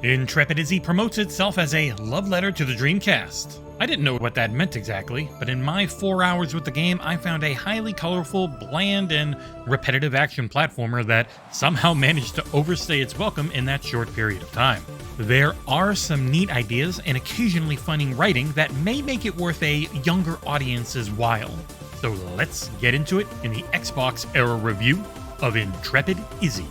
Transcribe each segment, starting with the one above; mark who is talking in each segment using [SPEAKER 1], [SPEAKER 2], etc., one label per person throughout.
[SPEAKER 1] Intrepid Izzy promotes itself as a love letter to the Dreamcast. I didn't know what that meant exactly, but in my 4 hours with the game, I found a highly colorful, bland, and repetitive action platformer that somehow managed to overstay its welcome in that short period of time. There are some neat ideas and occasionally funny writing that may make it worth a younger audience's while. So let's get into it in the XboxEra review of Intrepid Izzy.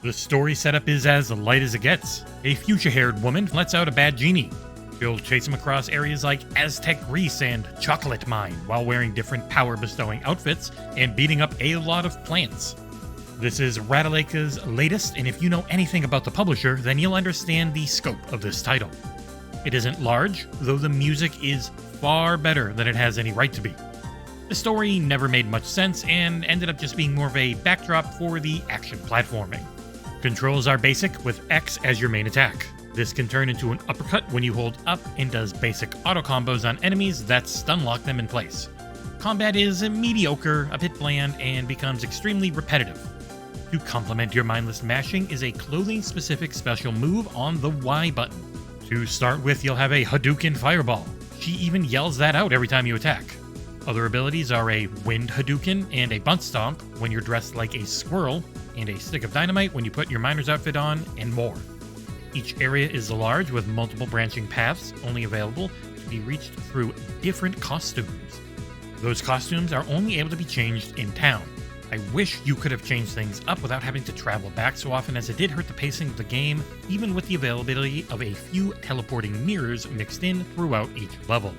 [SPEAKER 1] The story setup is as light as it gets. A fuchsia-haired woman lets out a bad genie. She'll chase him across areas like Aztec Greece and Chocolate Mine while wearing different power-bestowing outfits and beating up a lot of plants. This is Ratalaika's latest, and if you know anything about the publisher, then you'll understand the scope of this title. It isn't large, though the music is far better than it has any right to be. The story never made much sense and ended up just being more of a backdrop for the action platforming. Controls are basic, with X as your main attack. This can turn into an uppercut when you hold up and does basic auto combos on enemies that stun lock them in place. Combat is mediocre, a bit bland, and becomes extremely repetitive. To complement your mindless mashing is a clothing-specific special move on the Y button. To start with, you'll have a Hadouken Fireball. She even yells that out every time you attack. Other abilities are a Wind Hadouken and a Bunt Stomp when you're dressed like a squirrel, and a Stick of Dynamite when you put your miner's outfit on, and more. Each area is large with multiple branching paths, only available to be reached through different costumes. Those costumes are only able to be changed in town. I wish you could have changed things up without having to travel back so often, as it did hurt the pacing of the game, even with the availability of a few teleporting mirrors mixed in throughout each level.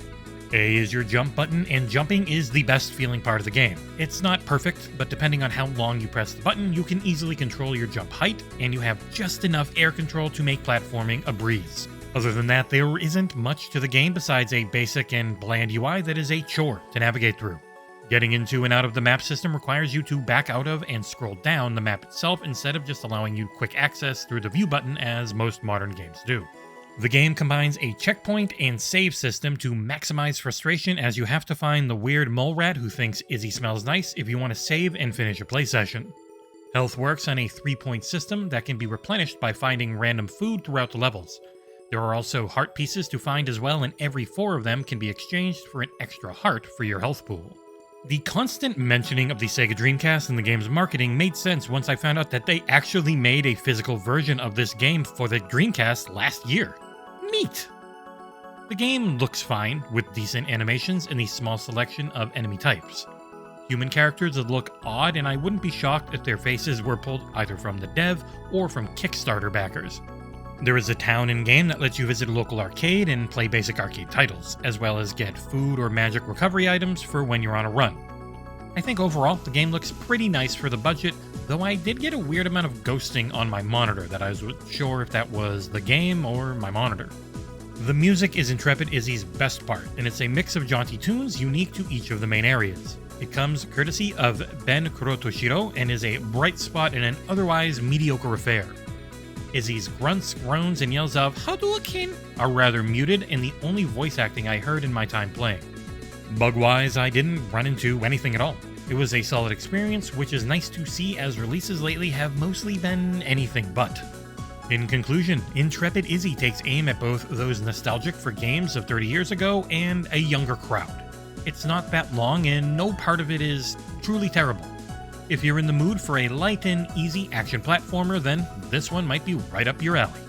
[SPEAKER 1] A is your jump button, and jumping is the best feeling part of the game. It's not perfect, but depending on how long you press the button, you can easily control your jump height, and you have just enough air control to make platforming a breeze. Other than that, there isn't much to the game besides a basic and bland UI that is a chore to navigate through. Getting into and out of the map system requires you to back out of and scroll down the map itself instead of just allowing you quick access through the view button as most modern games do. The game combines a checkpoint and save system to maximize frustration, as you have to find the weird mole rat who thinks Izzy smells nice if you want to save and finish a play session. Health works on a 3-point system that can be replenished by finding random food throughout the levels. There are also heart pieces to find as well, and every 4 of them can be exchanged for an extra heart for your health pool. The constant mentioning of the Sega Dreamcast in the game's marketing made sense once I found out that they actually made a physical version of this game for the Dreamcast last year. Neat! The game looks fine, with decent animations and a small selection of enemy types. Human characters that look odd, and I wouldn't be shocked if their faces were pulled either from the dev or from Kickstarter backers. There is a town in-game that lets you visit a local arcade and play basic arcade titles, as well as get food or magic recovery items for when you're on a run. I think overall, the game looks pretty nice for the budget, though I did get a weird amount of ghosting on my monitor that I wasn't sure if that was the game or my monitor. The music is Intrepid Izzy's best part, and it's a mix of jaunty tunes unique to each of the main areas. It comes courtesy of Ben Kurotoshiro and is a bright spot in an otherwise mediocre affair. Izzy's grunts, groans, and yells of Hadouken are rather muted, and the only voice acting I heard in my time playing. Bug-wise, I didn't run into anything at all. It was a solid experience, which is nice to see as releases lately have mostly been anything but. In conclusion, Intrepid Izzy takes aim at both those nostalgic for games of 30 years ago and a younger crowd. It's not that long, and no part of it is truly terrible. If you're in the mood for a light and easy action platformer, then this one might be right up your alley.